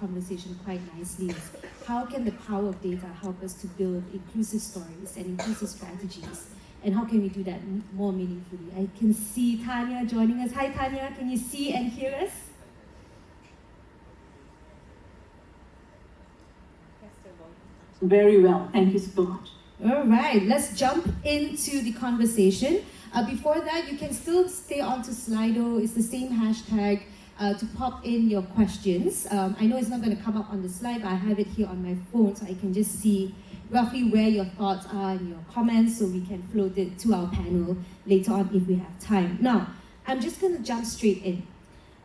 conversation quite nicely is how can the power of data help us to build inclusive stories and inclusive strategies, and how can we do that more meaningfully? I can see Tanya joining us. Hi Tanya, can you see and hear us? Very well, thank you so much. All right, let's jump into the conversation. Before that, you can still stay onto Slido. It's the same hashtag to pop in your questions. I know it's not going to come up on the slide, but I have it here on my phone, so I can just see roughly where your thoughts are and your comments, so we can float it to our panel later on if we have time. Now, I'm just going to jump straight in.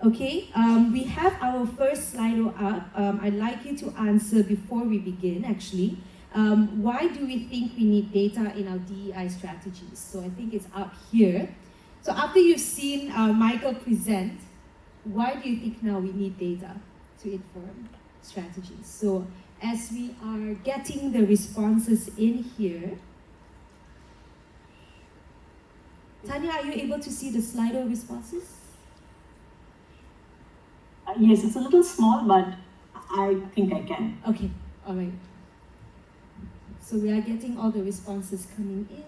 Okay, we have our first Slido up. I'd like you to answer before we begin, actually. Why do we think we need data in our DEI strategies? So I think it's up here. So after you've seen Michael present, why do you think now we need data to inform strategies? So as we are getting the responses in here, Tanya, are you able to see the Slido responses? Yes, it's a little small, but I think I can. Okay, all right. So we are getting all the responses coming in.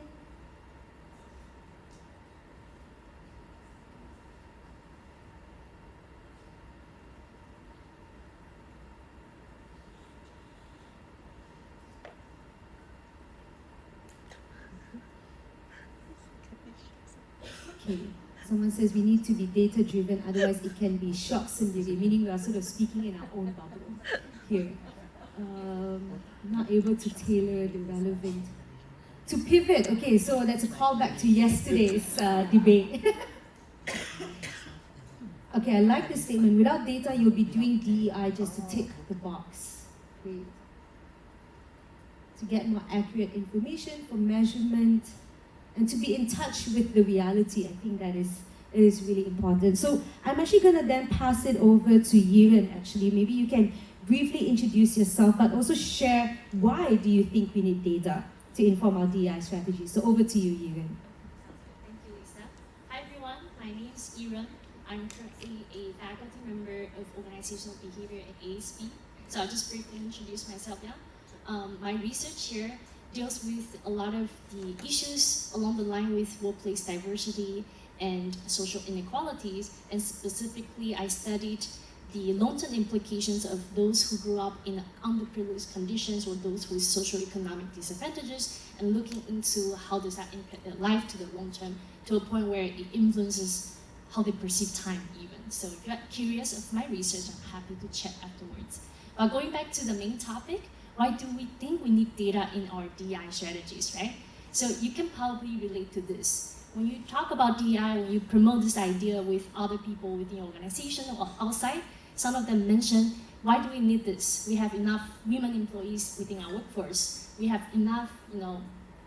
Okay. Someone says we need to be data-driven, otherwise it can be short synergy, meaning we are sort of speaking in our own bubble here. Not able to tailor the relevant. To pivot, okay, so that's a callback to yesterday's debate. Okay, I like this statement. Without data, you'll be doing DEI just to tick the box. Great. To get more accurate information for measurement, and to be in touch with the reality. I think that is really important. So I'm actually going to then pass it over to Yiren, actually. Maybe you can briefly introduce yourself, but also share why do you think we need data to inform our DEI strategy. So over to you, Yiren. Thank you, Lisa. Hi everyone, my name is Yiren. I'm currently a faculty member of organizational behavior at ASB. So I'll just briefly introduce myself now. My research here deals with a lot of the issues along the line with workplace diversity and social inequalities, and specifically I studied the long-term implications of those who grew up in underprivileged conditions or those with socioeconomic disadvantages, and looking into how does that impact their life to the long term, to a point where it influences how they perceive time even. So if you're curious of my research, I'm happy to chat afterwards. But going back to the main topic, why do we think we need data in our DEI strategies, right? So you can probably relate to this. When you talk about DEI, when you promote this idea with other people within your organization or outside, some of them mention, why do we need this? We have enough women employees within our workforce. We have enough,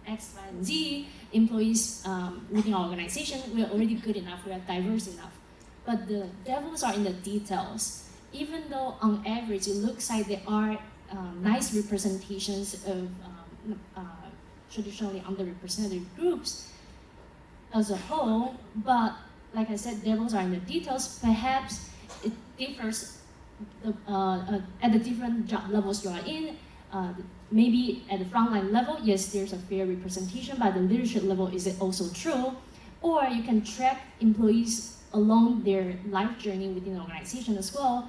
X, Y, and Z employees within our organization. We are already good enough. We are diverse enough. But the devils are in the details. Even though on average it looks like there are nice representations of traditionally underrepresented groups as a whole, but like I said, devils are in the details. Perhaps it differs at the different job levels you are in. Maybe at the frontline level, yes, there's a fair representation, but at the leadership level, is it also true? Or you can track employees along their life journey within the organization as well.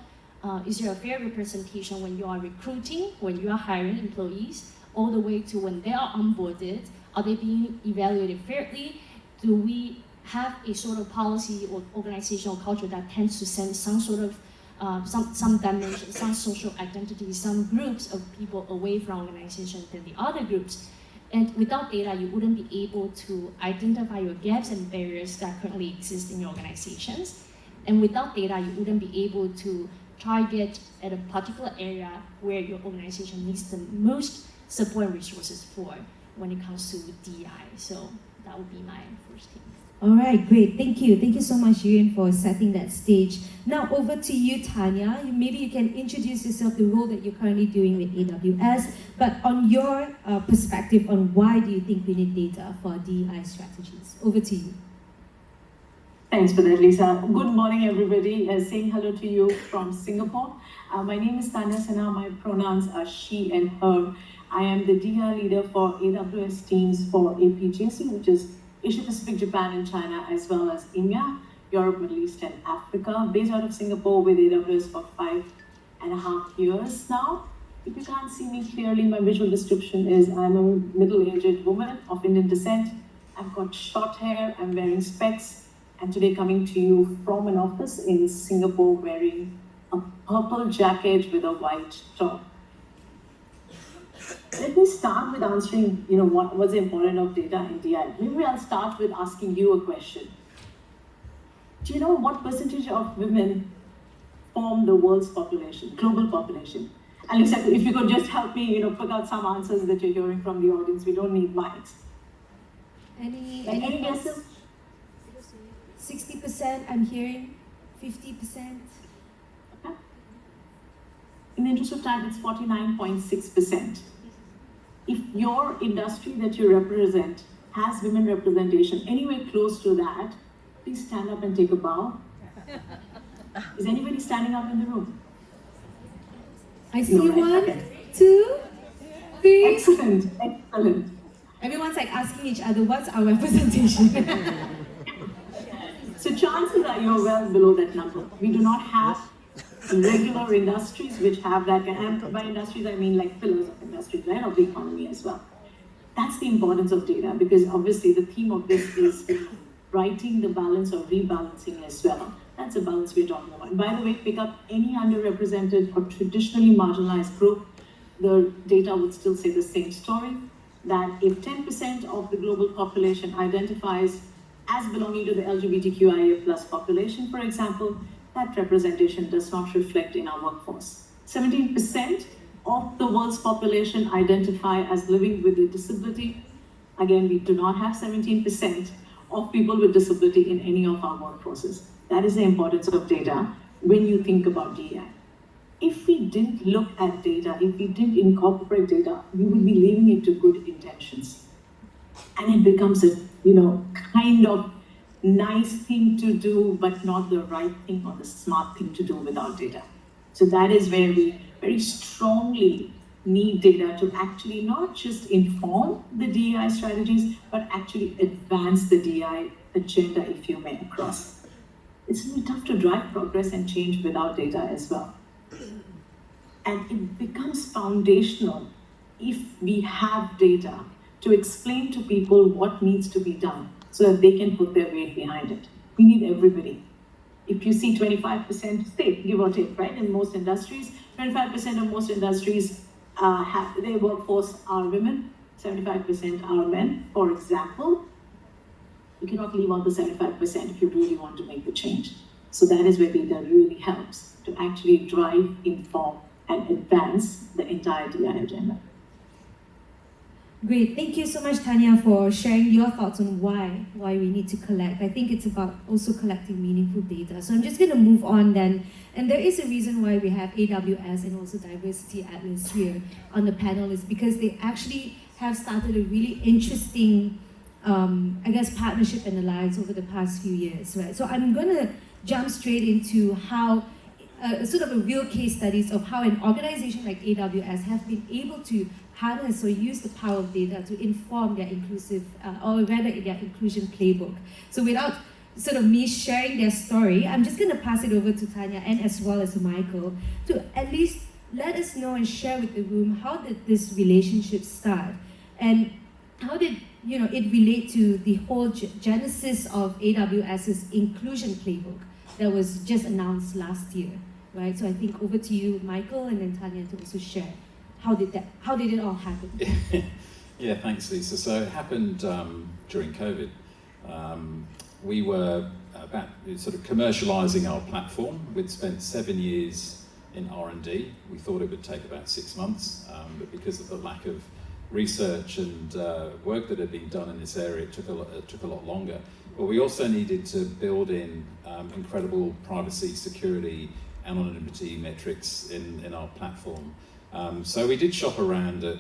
Is there a fair representation when you are recruiting, when you are hiring employees, all the way to when they are onboarded? Are they being evaluated fairly? Do we have a sort of policy or organizational culture that tends to send some sort of some dimension, some social identity, some groups of people away from organization than the other groups? And without data, you wouldn't be able to identify your gaps and barriers that currently exist in your organizations. And without data, you wouldn't be able to target at a particular area where your organization needs the most support and resources for when it comes to DEI. So that would be my first thing. All right, great. Thank you. Thank you so much, Yuan, for setting that stage. Now over to you, Tanya. Maybe you can introduce yourself, the role that you're currently doing with AWS, but on your perspective on why do you think we need data for DEI strategies. Over to you. Thanks for that, Lisa. Good morning, everybody. Saying hello to you from Singapore. My name is Tanya Sinha. My pronouns are she and her. I am the DEI leader for AWS teams for APJC, which is Asia Pacific, Japan, and China, as well as India, Europe, Middle East, and Africa. Based out of Singapore with AWS for 5.5 years now. If you can't see me clearly, my visual description is I'm a middle-aged woman of Indian descent. I've got short hair, I'm wearing specs, and today coming to you from an office in Singapore wearing a purple jacket with a white top. Let me start with answering, what's important of data in DI. Maybe I'll start with asking you a question. Do you know what percentage of women form the world's population, global population? And Lisa, if you could just help me, put out some answers that you're hearing from the audience. We don't need mics. Any guesses? 60%, I'm hearing 50%. Okay. In the interest of time, it's 49.6%. If your industry that you represent has women representation anywhere close to that, please stand up and take a bow. Is anybody standing up in the room? I see one, 2, 3. Excellent. Everyone's like asking each other, what's our representation? So chances are you're well below that number. We do not have regular industries which have that, and by industries I mean like pillars of industries, right, of the economy as well. That's the importance of data, because obviously the theme of this is writing the balance or rebalancing as well. That's the balance we're talking about. And by the way, pick up any underrepresented or traditionally marginalized group, the data would still say the same story, that if 10% of the global population identifies as belonging to the LGBTQIA plus population, for example, that representation does not reflect in our workforce. 17% of the world's population identify as living with a disability. Again, we do not have 17% of people with disability in any of our workforces. That is the importance of data when you think about DEI. If we didn't look at data, if we didn't incorporate data, we would be leaving it to good intentions. And it becomes a, kind of nice thing to do, but not the right thing or the smart thing to do without data. So that is where we very strongly need data to actually not just inform the DEI strategies, but actually advance the DEI agenda, if you may, across. It's really tough to drive progress and change without data as well. And it becomes foundational if we have data to explain to people what needs to be done so that they can put their weight behind it. We need everybody. If you see 25%, say, give or take, right, in most industries, 25% of most industries their workforce are women, 75% are men, for example. You cannot leave out the 75% if you really want to make the change. So that is where data really helps to actually drive, inform, and advance the entire DEI agenda. Great, thank you so much, Tanya, for sharing your thoughts on why we need to collect. I think it's about also collecting meaningful data. So I'm just going to move on then. And there is a reason why we have AWS and also Diversity Atlas here on the panel, is because they actually have started a really interesting, partnership and alliance over the past few years, right? So I'm going to jump straight into how sort of a real case studies of how an organization like AWS have been able to harness or use the power of data to inform their inclusive, or rather their inclusion playbook. So without sort of me sharing their story, I'm just going to pass it over to Tanya and as well as Michael to at least let us know and share with the room, how did this relationship start? And how did it relate to the whole genesis of AWS's inclusion playbook that was just announced last year, right? So I think over to you, Michael, and then Tanya to also share. How did it all happen? Yeah, thanks, Lisa. So it happened during COVID. We were about sort of commercializing our platform. We'd spent 7 years in R&D. We thought it would take about 6 months, but because of the lack of research and work that had been done in this area, it took a lot longer. But we also needed to build in incredible privacy, security, anonymity metrics in our platform. So we did shop around at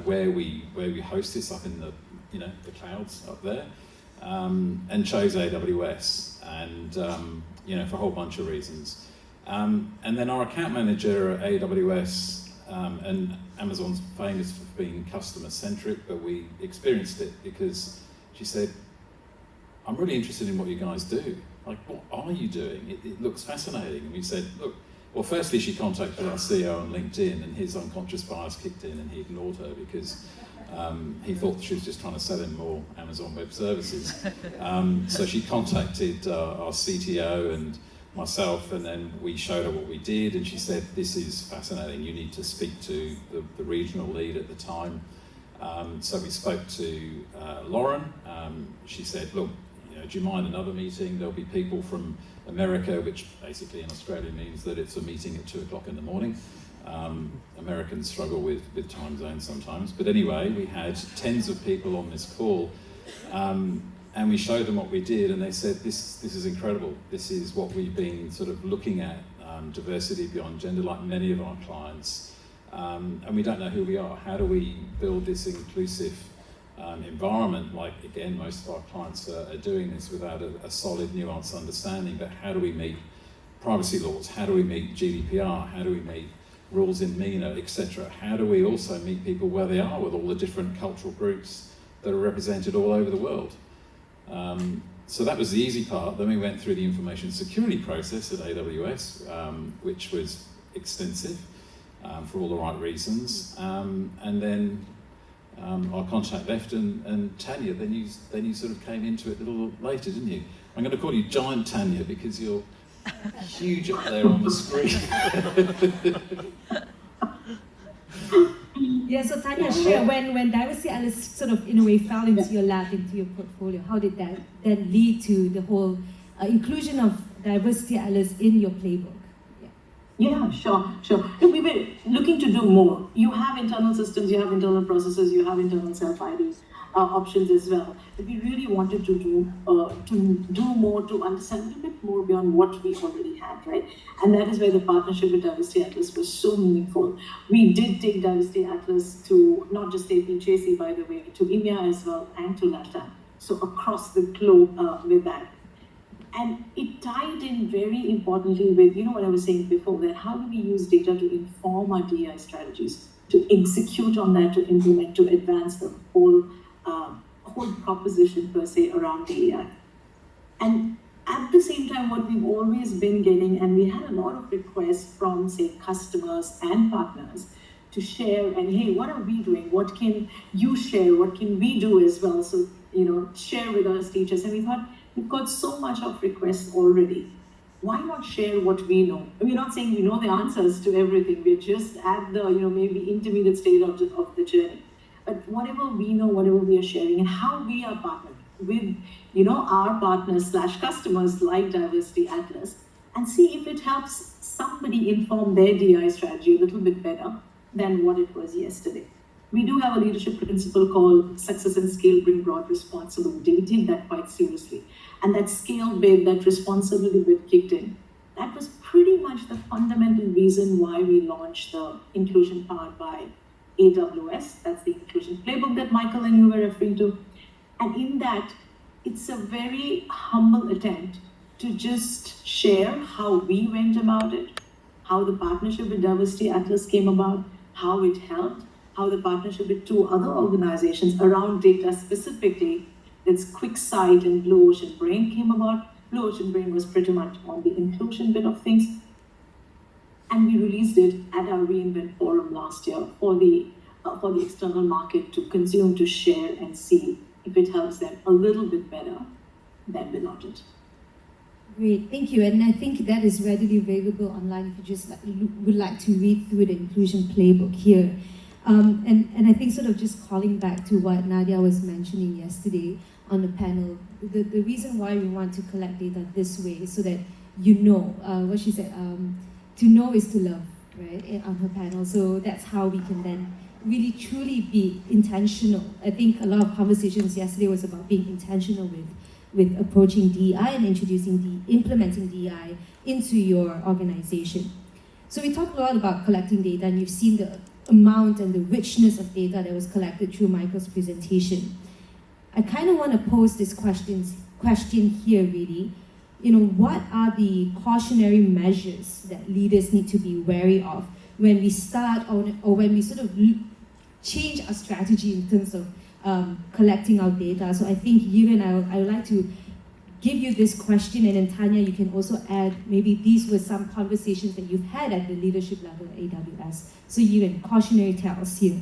where we host this up in the the clouds up there, and chose AWS, and for a whole bunch of reasons. And then our account manager at AWS, and Amazon's famous for being customer-centric, but we experienced it because she said, I'm really interested in what you guys do. Like, what are you doing? It looks fascinating. And we said, look, well, firstly, she contacted our CEO on LinkedIn, and his unconscious bias kicked in, and he ignored her because he thought she was just trying to sell him more Amazon Web Services. So she contacted our CTO and myself, and then we showed her what we did, and she said, this is fascinating, you need to speak to the regional lead at the time. So we spoke to Lauren. She said, look, do you mind another meeting? There'll be people from America, which basically in Australia means that it's a meeting at 2 o'clock in the morning. Americans struggle with time zones sometimes. But anyway, we had tens of people on this call, and we showed them what we did, and they said, this is incredible. This is what we've been sort of looking at, diversity beyond gender, like many of our clients. And we don't know who we are. How do we build this inclusive environment? Like, again, most of our clients are doing this without a solid, nuanced understanding, but how do we meet privacy laws? How do we meet GDPR? How do we meet rules in MENA, etc.? How do we also meet people where they are with all the different cultural groups that are represented all over the world? So that was the easy part. Then we went through the information security process at AWS, which was extensive for all the right reasons. And then our contact left, and Tanya, then you sort of came into it a little later, didn't you? I'm going to call you Giant Tanya because you're huge up there on the screen. Yeah, so Tanya, share when diversity analysts sort of in a way fell into your lap, into your portfolio, how did that then lead to the whole inclusion of diversity analysts in your playbook? Yeah, sure. We were looking to do more. You have internal systems, you have internal processes, you have internal self-ID options as well. But we really wanted to do more, to understand a little bit more beyond what we already had, right? And that is where the partnership with Diversity Atlas was so meaningful. We did take Diversity Atlas to not just APJC, by the way, to EMEA as well, and to LATAM. So across the globe with that. And it tied in very importantly with, what I was saying before, that how do we use data to inform our DEI strategies, to execute on that, to implement, to advance the whole proposition per se around DEI. And at the same time, what we've always been getting, and we had a lot of requests from, say, customers and partners to share, and hey, what are we doing? What can you share? What can we do as well? So, share with us, teachers. And we thought, we've got so much of requests already. Why not share what we know? We're not saying we know the answers to everything. We're just at the, maybe intermediate stage of the journey. But whatever we know, whatever we are sharing, and how we are partnered with, our partners / customers like Diversity Atlas, and see if it helps somebody inform their DEI strategy a little bit better than what it was yesterday. We do have a leadership principle called success and scale bring broad responsibility. We take that quite seriously. And that scale bit, that responsibility bit kicked in. That was pretty much the fundamental reason why we launched the inclusion powered by AWS. That's the inclusion playbook that Michael and you were referring to. And in that, it's a very humble attempt to just share how we went about it, how the partnership with Diversity Atlas came about, how it helped, how the partnership with 2 other organizations around data specifically, that's QuickSight and Blue Ocean Brain came about. Blue Ocean Brain was pretty much on the inclusion bit of things. And we released it at our reInvent forum last year for the external market to consume, to share, and see if it helps them a little bit better than without it. Great, thank you. And I think that is readily available online if you just would like to read through the inclusion playbook here. And I think sort of just calling back to what Nadia was mentioning yesterday on the panel, the reason why we want to collect data this way is so that what she said, to know is to love, right, on her panel. So that's how we can then really truly be intentional. I think a lot of conversations yesterday was about being intentional with approaching DEI and implementing DEI into your organization. So we talked a lot about collecting data, and you've seen the amount and the richness of data that was collected through Michael's presentation. I kind of want to pose this question here really. What are the cautionary measures that leaders need to be wary of when we start or when we sort of change our strategy in terms of collecting our data? So I think you and I would like to give you this question, and then Tanya, you can also add, maybe these were some conversations that you've had at the leadership level at AWS. So Yiren, cautionary tales here.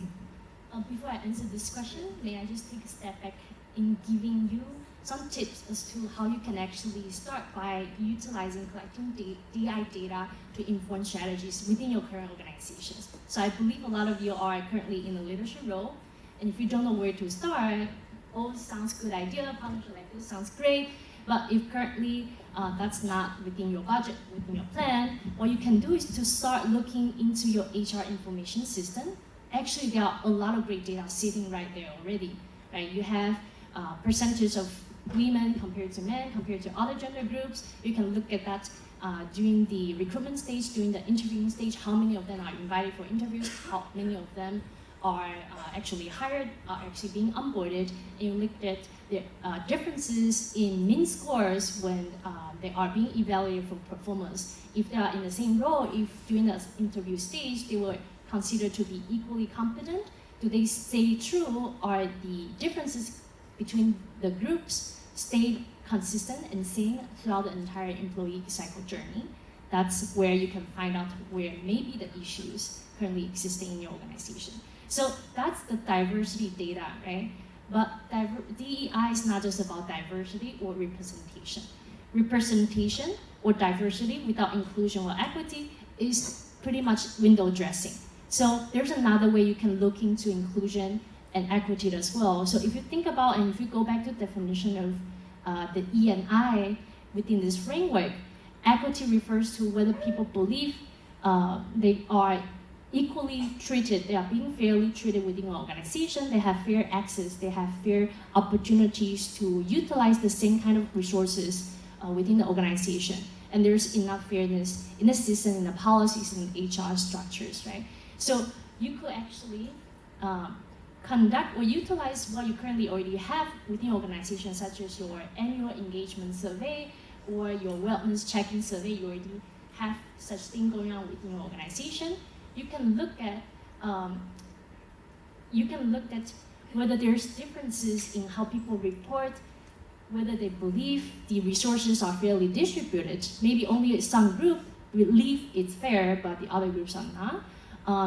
Before I answer this question, may I just take a step back in giving you some tips as to how you can actually start by utilizing collecting DEI data to inform strategies within your current organizations. So I believe a lot of you are currently in a leadership role, and if you don't know where to start, sounds good idea, partnership like this sounds great, but if currently that's not within your budget, within your plan, what you can do is to start looking into your HR information system. Actually, there are a lot of great data sitting right there already. Right? You have percentage of women compared to men, compared to other gender groups. You can look at that during the recruitment stage, during the interviewing stage, how many of them are invited for interviews, how many of them are actually hired, are actually being onboarded, and you look at the differences in mean scores when they are being evaluated for performance. If they are in the same role, if during the interview stage they were considered to be equally competent, do they stay true? Are the differences between the groups stayed consistent and same throughout the entire employee cycle journey? That's where you can find out where maybe the issues currently existing in your organization. So that's the diversity data, right? But DEI is not just about diversity or representation. Representation or diversity without inclusion or equity is pretty much window dressing. So there's another way you can look into inclusion and equity as well. So if you think about, and if you go back to the definition of the E and I within this framework, equity refers to whether people believe they are equally treated, they are being fairly treated within an organization, they have fair access, they have fair opportunities to utilize the same kind of resources within the organization. And there's enough fairness in the system, in the policies, and HR structures, right? So you could actually conduct or utilize what you currently already have within organizations, such as your annual engagement survey or your wellness check-in survey. You already have such thing going on within your organization. You can look at whether there's differences in how people report, whether they believe the resources are fairly distributed. Maybe only some group believe it's fair, but the other groups are not.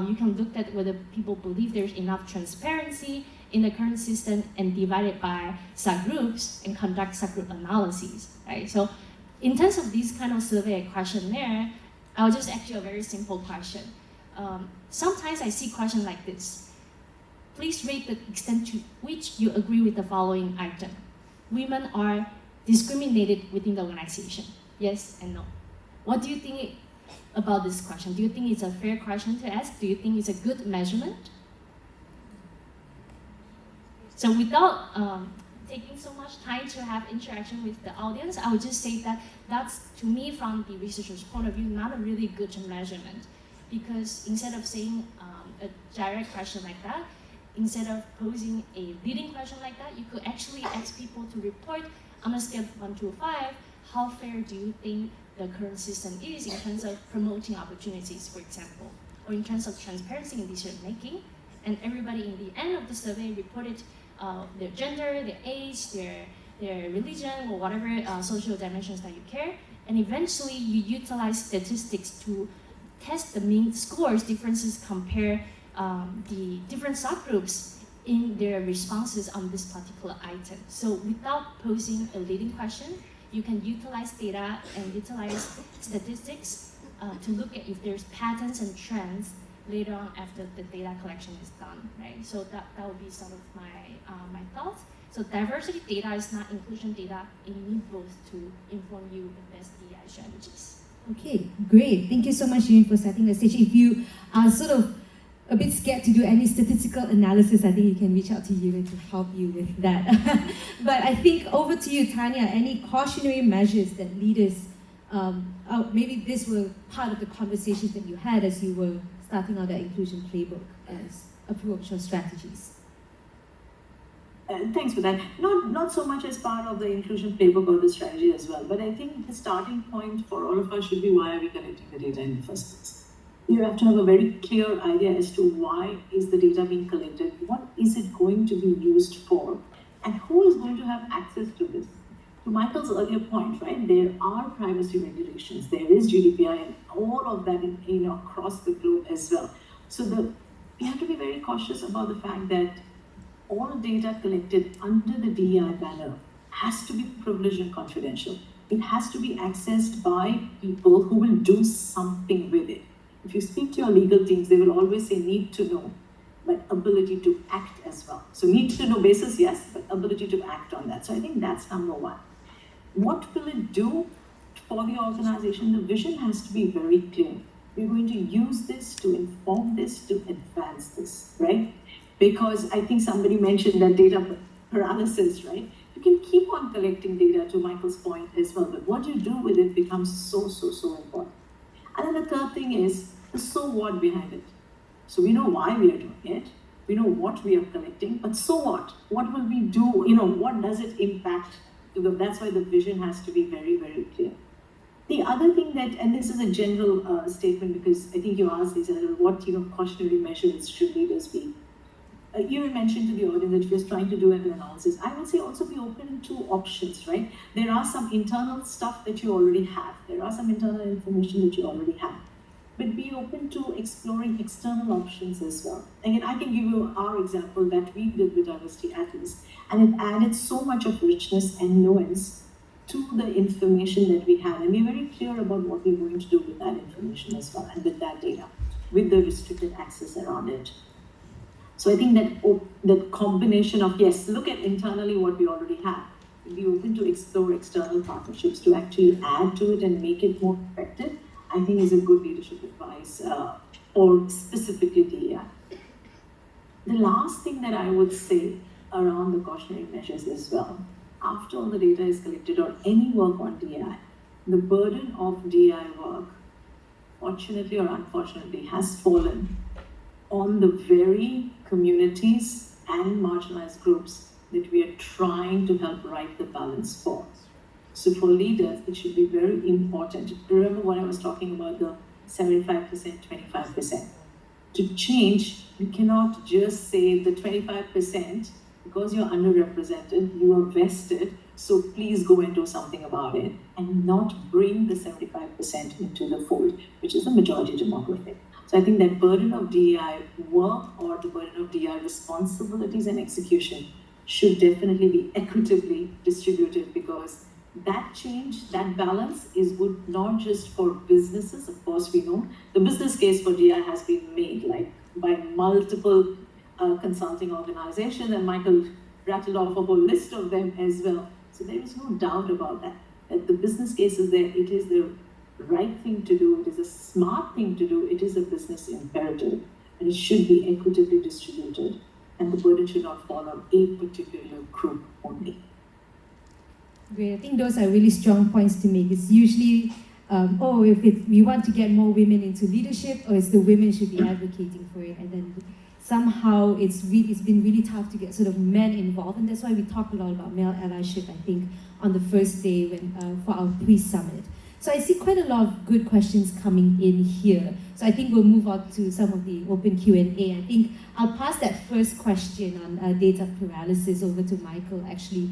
You can look at whether people believe there's enough transparency in the current system and divide it by subgroups and conduct subgroup analyses, right? So in terms of these kind of survey questionnaire, I'll just ask you a very simple question. Sometimes I see questions like this. Please rate the extent to which you agree with the following item. Women are discriminated within the organization. Yes and no. What do you think about this question? Do you think it's a fair question to ask? Do you think it's a good measurement? So without taking so much time to have interaction with the audience, I would just say that that's, to me, from the researcher's point of view, not a really good measurement. Because instead of saying a direct question like that, instead of posing a leading question like that, you could actually ask people to report on a scale of 1 to 5, how fair do you think the current system is in terms of promoting opportunities, for example, or in terms of transparency in decision making. And everybody in the end of the survey reported their gender, their age, their religion, or whatever social dimensions that you care. And eventually you utilize statistics to test the mean scores differences, compare the different subgroups in their responses on this particular item. So without posing a leading question, you can utilize data and utilize statistics to look at if there's patterns and trends later on after the data collection is done, right? So that would be sort of my thoughts. So diversity data is not inclusion data. You need both to inform you the best DEI strategies. Okay, great. Thank you so much, Yun, for setting the stage. If you are sort of a bit scared to do any statistical analysis, I think you can reach out to Yun to help you with that. But I think over to you, Tanya, any cautionary measures that leaders, maybe this were part of the conversations that you had as you were starting out the inclusion playbook as approach or strategies? Thanks for that. Not so much as part of the inclusion playbook or the strategy as well, but I think the starting point for all of us should be why are we collecting the data in the first place. You have to have a very clear idea as to why is the data being collected, what is it going to be used for, and who is going to have access to this. To Michael's earlier point, right, there are privacy regulations, there is GDPR and all of that across the globe as well. So we have to be very cautious about the fact that all data collected under the DEI banner has to be privileged and confidential. It has to be accessed by people who will do something with it. If you speak to your legal teams, they will always say need to know, but ability to act as well. So need to know basis, yes, but ability to act on that. So I think that's number one. What will it do for the organization? The vision has to be very clear. We're going to use this to inform this, to advance this, right? Because I think somebody mentioned that data paralysis, right? You can keep on collecting data, to Michael's point as well, but what you do with it becomes so important. And then the third thing is the so what behind it. So we know why we are doing it, we know what we are collecting, but so what? What will we do? What does it impact? That's why the vision has to be very, very clear. The other thing that, and this is a general statement because I think you asked this, what cautionary measures should leaders be? You mentioned to the audience that you're trying to do an analysis. I would say also be open to options, right? There are some internal stuff that you already have. There are some internal information that you already have. But be open to exploring external options as well. Again, I can give you our example that we did with Diversity Atlas, and it added so much of richness and nuance to the information that we had. And we're very clear about what we're going to do with that information as well, and with that data, with the restricted access around it. So I think that combination of, yes, look at internally what we already have, be open to explore external partnerships to actually add to it and make it more effective, I think is a good leadership advice, or specifically DEI. The last thing that I would say around the cautionary measures as well, after all the data is collected or any work on DEI, the burden of DEI work, fortunately or unfortunately, has fallen on the very communities and marginalized groups that we are trying to help write the balance for. So for leaders, it should be very important. Remember what I was talking about, the 75%, 25%. To change, we cannot just say the 25%, because you're underrepresented, you are vested, so please go and do something about it, and not bring the 75% into the fold, which is the majority demographic. So I think that burden of DEI work or the burden of DEI responsibilities and execution should definitely be equitably distributed, because that change, that balance is good not just for businesses. Of course, we know the business case for DEI has been made like by multiple consulting organizations, and Michael rattled off a whole list of them as well. So there is no doubt about that, that the business case is there, it is the right thing to do, it is a smart thing to do, it is a business imperative, and it should be equitably distributed, and the burden should not fall on a particular group only. Great. I think those are really strong points to make. It's usually, if we want to get more women into leadership, or it's the women should be advocating for it, and then somehow it's been really tough to get sort of men involved, and that's why we talk a lot about male allyship, I think, on the first day for our pre-summit. So I see quite a lot of good questions coming in here. So I think we'll move on to some of the open Q&A. I think I'll pass that first question on data paralysis over to Michael, actually.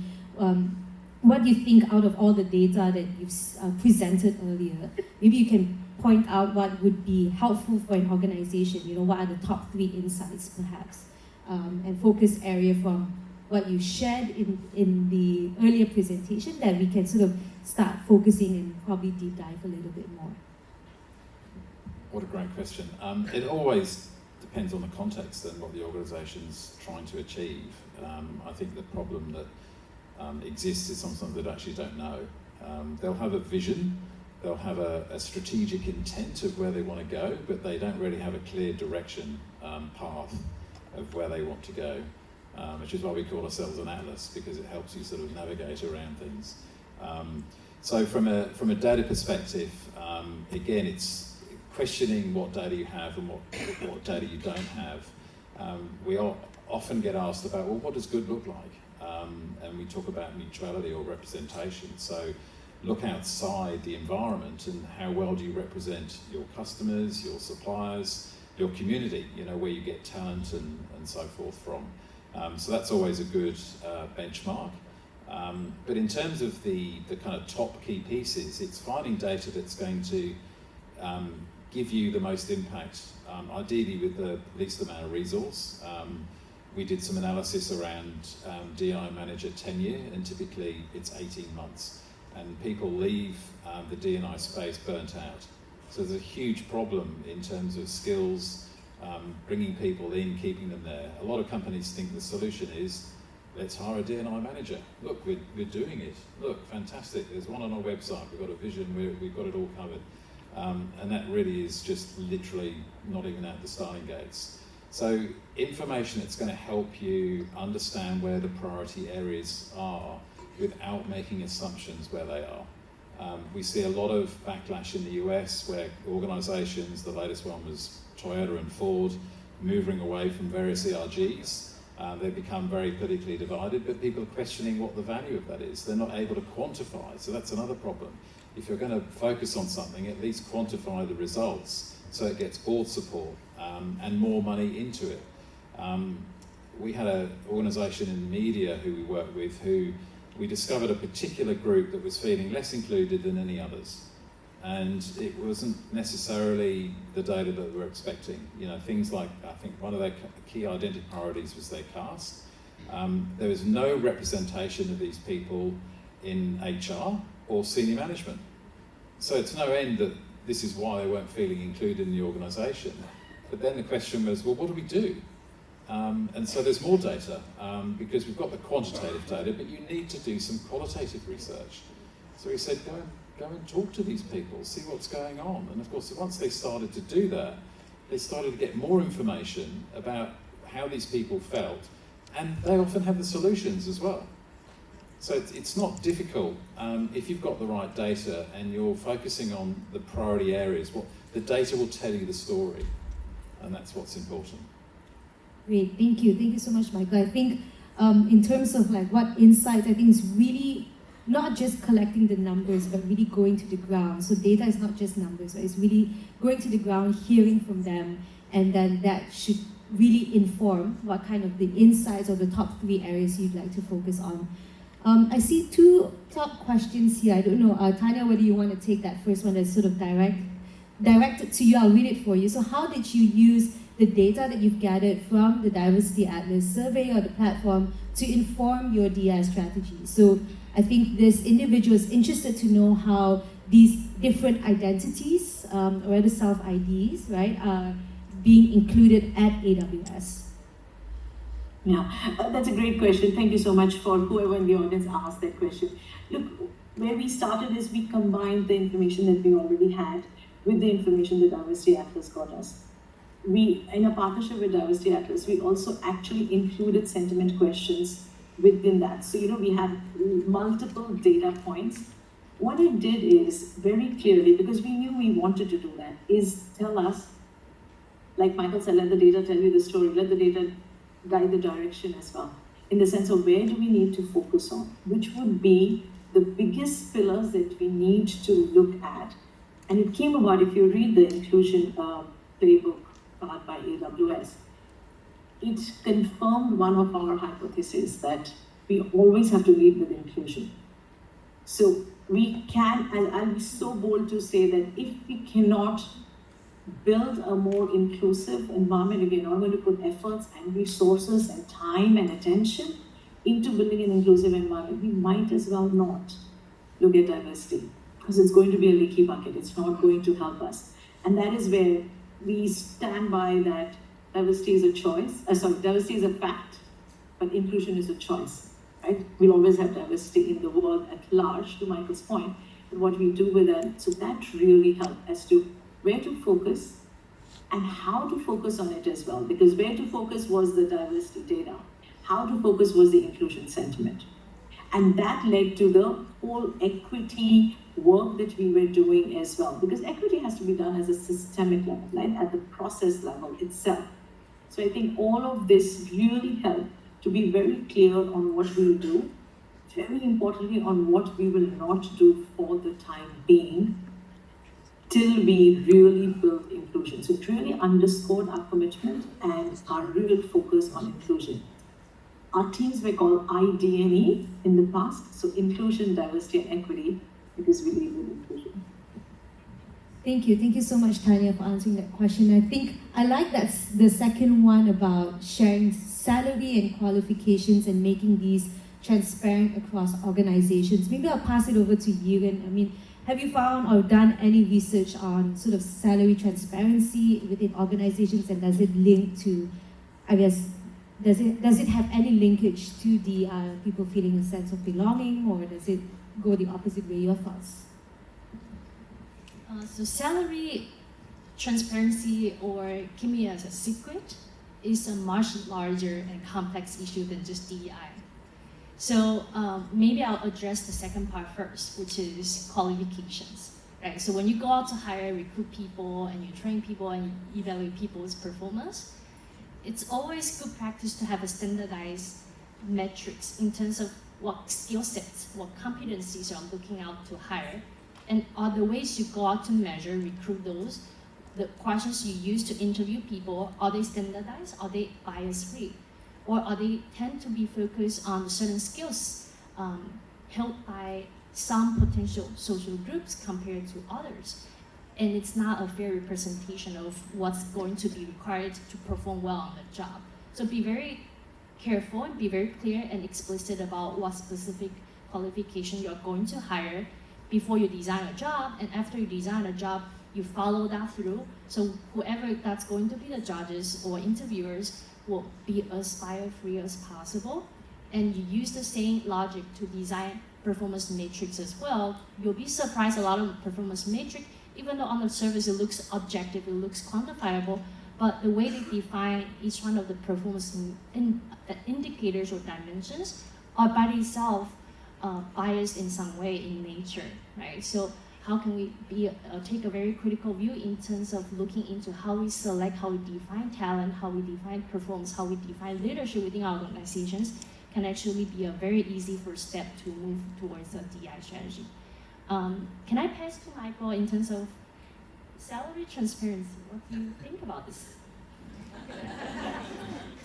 What do you think out of all the data that you've presented earlier? Maybe you can point out what would be helpful for an organization, what are the top 3 insights perhaps, and focus area from what you shared in the earlier presentation that we can sort of start focusing and probably deep dive a little bit more. What a great question. It always depends on the context and what the organisation's trying to achieve. I think the problem that exists is something that actually don't know. They'll have a vision, they'll have a strategic intent of where they want to go, but they don't really have a clear direction path of where they want to go, which is why we call ourselves an atlas, because it helps you sort of navigate around things. So from a data perspective, again, it's questioning what data you have and what data you don't have. we often get asked about, well, what does good look like? And we talk about neutrality or representation. So look outside the environment and how well do you represent your customers, your suppliers, your community, you know, where you get talent and so forth from. So that's always a good benchmark. But in terms of the kind of top key pieces, it's finding data that's going to give you the most impact, ideally with the least amount of resource. We did some analysis around DEI manager tenure, and typically it's 18 months. And people leave the D&I space burnt out. So there's a huge problem in terms of skills, bringing people in, keeping them there. A lot of companies think the solution is, let's hire a D&I manager. Look, we're doing it. Look, fantastic. There's one on our website. We've got a vision. We've got it all covered. And that really is just literally not even at the starting gates. So information that's going to help you understand where the priority areas are without making assumptions where they are. We see a lot of backlash in the US where organizations, the latest one was Toyota and Ford, moving away from various ERGs. They've become very politically divided, but people are questioning what the value of that is. They're not able to quantify, so that's another problem. If you're going to focus on something, at least quantify the results so it gets board support and more money into it. We had an organisation in media who we worked with who we discovered a particular group that was feeling less included than any others. And it wasn't necessarily the data that we were expecting. You know, things like, I think one of their key identity priorities was their caste. There was no representation of these people in HR or senior management. So it's no end that this is why they weren't feeling included in the organisation. But then the question was, well, what do we do? And so there's more data, because we've got the quantitative data, but you need to do some qualitative research. So we said, go and talk to these people, see what's going on. And of course, once they started to do that, they started to get more information about how these people felt, and they often have the solutions as well. So it's not difficult if you've got the right data and you're focusing on the priority areas. The data will tell you the story, and that's what's important. Great, thank you. Thank you so much, Michael. I think in terms of like what insights, I think it's really not just collecting the numbers, but really going to the ground. So data is not just numbers, right? It's really going to the ground, hearing from them, and then that should really inform what kind of the insights or the top 3 areas you'd like to focus on. I see 2 top questions here. I don't know, Tanya, whether you want to take that first one that's sort of directed to you. I'll read it for you. So how did you use the data that you've gathered from the Diversity Atlas survey or the platform to inform your DEI strategy? So I think this individual is interested to know how these different identities, or rather self-IDs, right, are being included at AWS. Yeah, that's a great question. Thank you so much for whoever in the audience asked that question. Look, where we started is we combined the information that we already had with the information the Diversity Atlas got us. We, in a partnership with Diversity Atlas, we also actually included sentiment questions within that. So, we had multiple data points. What it did is, very clearly, because we knew we wanted to do that, is tell us, like Michael said, let the data tell you the story, let the data guide the direction as well, in the sense of where do we need to focus on, which would be the biggest pillars that we need to look at. And it came about, if you read the inclusion playbook by AWS, it confirmed one of our hypotheses that we always have to lead with inclusion. So we can, and I'll be so bold to say that if we cannot build a more inclusive environment, if we're not going to put efforts and resources and time and attention into building an inclusive environment, we might as well not look at diversity, because it's going to be a leaky bucket. It's not going to help us. And that is where we stand by that diversity is a choice. Diversity is a fact, but inclusion is a choice, right? We'll always have diversity in the world at large, to Michael's point, but what we do with that, so that really helped as to where to focus and how to focus on it as well. Because where to focus was the diversity data. How to focus was the inclusion sentiment. And that led to the whole equity work that we were doing as well. Because equity has to be done as a systemic level, right? At the process level itself. So I think all of this really helped to be very clear on what we'll do, very importantly on what we will not do for the time being, till we really build inclusion. So it really underscored our commitment and our real focus on inclusion. Our teams were called IDNE in the past, so inclusion, diversity, and equity, because we lead with inclusion. Thank you. Thank you so much, Tanya, for answering that question. I think I like that the second one about sharing salary and qualifications and making these transparent across organizations. Maybe I'll pass it over to you. And I mean, have you found or done any research on sort of salary transparency within organizations, and does it link to, I guess, does it have any linkage to the people feeling a sense of belonging, or does it go the opposite way? Your thoughts? So salary transparency, or keep me as a secret, is a much larger and complex issue than just DEI. So maybe I'll address the second part first, which is qualifications. Right? So when you go out to hire, recruit people, and you train people and evaluate people's performance, it's always good practice to have a standardized metrics in terms of what skill sets, what competencies you're looking out to hire, and are the ways you go out to measure, recruit those, the questions you use to interview people, are they standardized, are they bias-free, or are they tend to be focused on certain skills held by some potential social groups compared to others? And it's not a fair representation of what's going to be required to perform well on the job. So be very careful and be very clear and explicit about what specific qualification you're going to hire before you design a job, and after you design a job, you follow that through. So whoever that's going to be the judges or interviewers will be as bias-free as possible, and you use the same logic to design performance matrix as well. You'll be surprised, a lot of performance matrix, even though on the surface it looks objective, it looks quantifiable, but the way they define each one of the performance indicators or dimensions are by itself biased in some way in nature, right? So how can we take a very critical view in terms of looking into how we select, how we define talent, how we define performance, how we define leadership within our organizations, can actually be a very easy first step to move towards a DEI strategy. Can I pass to Michael in terms of salary transparency? What do you think about this?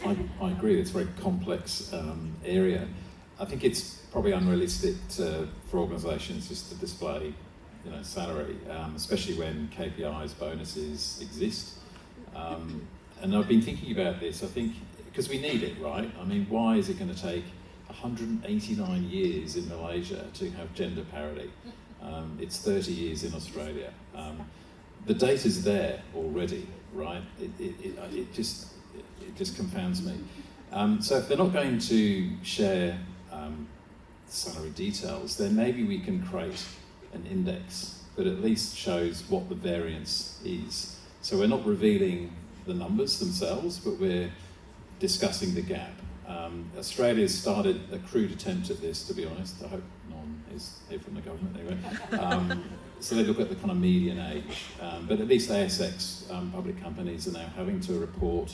I agree, it's a very complex area. I think it's probably unrealistic for organisations just to display salary, especially when KPIs, bonuses exist. And I've been thinking about this, I think, because we need it, right? I mean, why is it going to take 189 years in Malaysia to have gender parity? It's 30 years in Australia. The data's there already, right? It just confounds me. So if they're not going to share salary details, then maybe we can create an index that at least shows what the variance is. So we're not revealing the numbers themselves, but we're discussing the gap. Australia's started a crude attempt at this, to be honest. I hope no one is here from the government anyway. So they look at the kind of median age, but at least ASX public companies are now having to report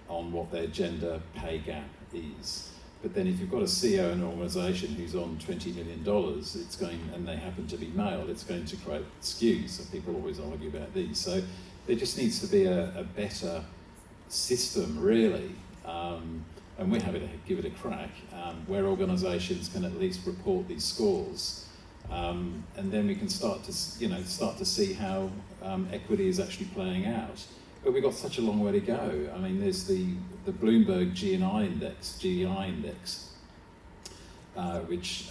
on what their gender pay gap is. But then if you've got a CEO in an organisation who's on $20 million, it's going, and they happen to be male, it's going to create skews. So people always argue about these. So there just needs to be a better system, really, and we're happy to give it a crack, where organisations can at least report these scores, and then we can start to see how equity is actually playing out. But we've got such a long way to go. I mean, there's the Bloomberg GNI index, GEI index, which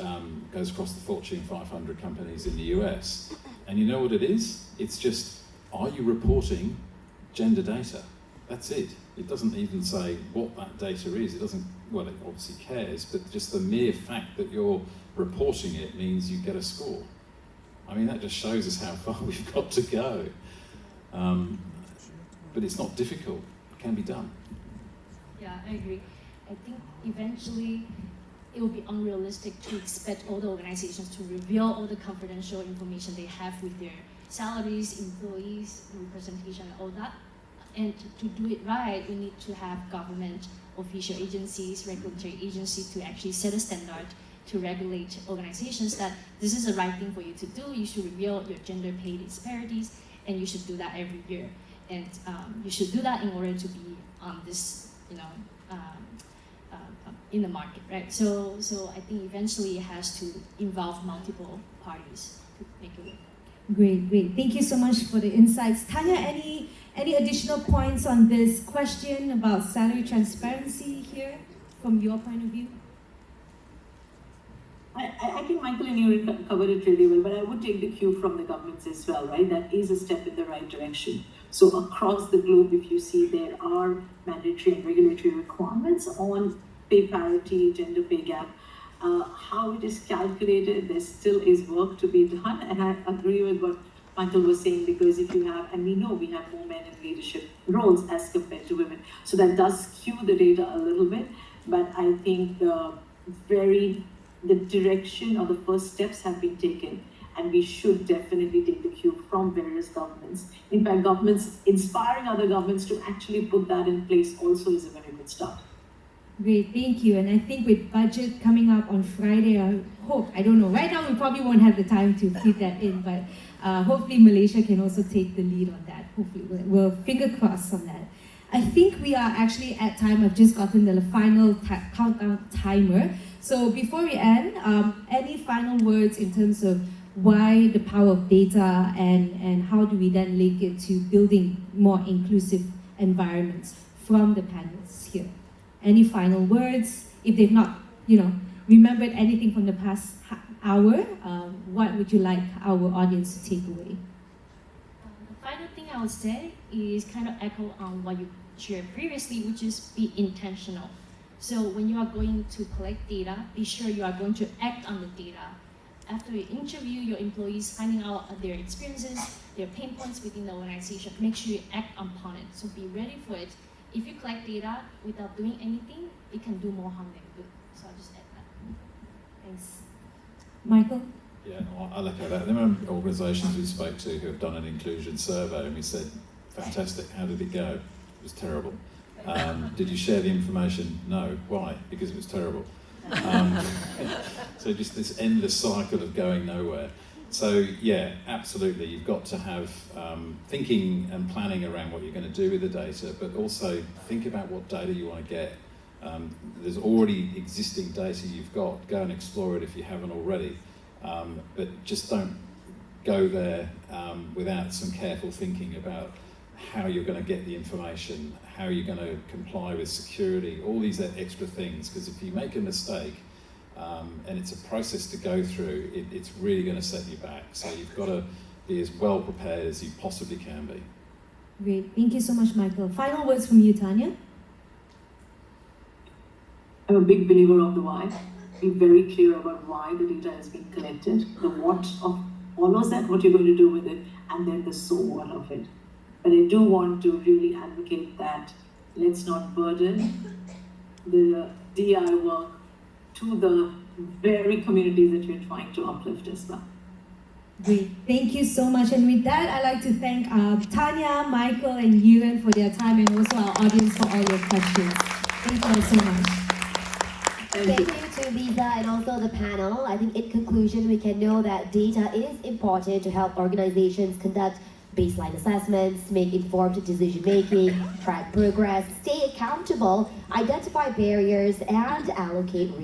goes across the Fortune 500 companies in the US. And you know what it is? It's just, are you reporting gender data? That's it. It doesn't even say what that data is. It doesn't, well, it obviously cares, but just the mere fact that you're reporting it means you get a score. I mean, that just shows us how far we've got to go. But it's not difficult, it can be done. Yeah, I agree. I think eventually it will be unrealistic to expect all the organizations to reveal all the confidential information they have with their salaries, employees, representation, all that. And to do it right, we need to have government, official agencies, regulatory agencies to actually set a standard to regulate organizations that this is the right thing for you to do. You should reveal your gender pay disparities, and you should do that every year. And you should do that in order to be on this, in the market, right? So I think eventually it has to involve multiple parties to make it work. Great. Thank you so much for the insights. Tanya, any additional points on this question about salary transparency here from your point of view? I think Michael and you covered it really well, but I would take the cue from the governments as well, right? That is a step in the right direction. So across the globe, if you see there are mandatory and regulatory requirements on pay parity, gender pay gap, how it is calculated, there still is work to be done. And I agree with what Michael was saying, because if you have, and we know we have more men in leadership roles as compared to women, so that does skew the data a little bit, but I think the direction or the first steps have been taken, and we should definitely take the cue from various governments. In fact, governments inspiring other governments to actually put that in place also is a very good start. Great, thank you. And I think with budget coming up on Friday, I don't know, right now we probably won't have the time to feed that in, but hopefully Malaysia can also take the lead on that. Hopefully, we'll finger crossed on that. I think we are actually at time. I've just gotten the final countdown timer. So before we end, any final words in terms of why the power of data and how do we then link it to building more inclusive environments from the panelists here? Any final words? If they've not, remembered anything from the past hour, what would you like our audience to take away? The final thing I would say is kind of echo on what you shared previously, which is be intentional. So when you are going to collect data, be sure you are going to act on the data. After you interview your employees, finding out their experiences, their pain points within the organization, make sure you act upon it. So be ready for it. If you collect data without doing anything, it can do more harm than good. So I'll just add that. Thanks. Michael? Yeah, I look at that. There are organisations we spoke to who have done an inclusion survey, and we said, fantastic, how did it go? It was terrible. Did you share the information? No. Why? Because it was terrible. So just this endless cycle of going nowhere. So yeah, absolutely, you've got to have thinking and planning around what you're going to do with the data, but also think about what data you want to get. There's already existing data you've got, go and explore it if you haven't already, but just don't go there without some careful thinking about how you're going to get the information, how you're going to comply with security, all these extra things, because if you make a mistake, and it's a process to go through, it's really going to set you back. So you've got to be as well prepared as you possibly can be. Great, thank you so much, Michael. Final words from you, Tanya? I'm a big believer of the why. Be very clear about why the data has been collected, the what follows that, what you're going to do with it, and then the so what of it. But I do want to really advocate that let's not burden the DEI work to the very communities that we're trying to uplift as well. Great, thank you so much. And with that, I'd like to thank Tanya, Michael, and Yuren for their time, and also our audience for all your questions. Thank you all so much. Thank you to Lisa and also the panel. I think in conclusion, we can know that data is important to help organizations conduct baseline assessments, make informed decision-making, track progress, stay accountable, identify barriers, and allocate resources.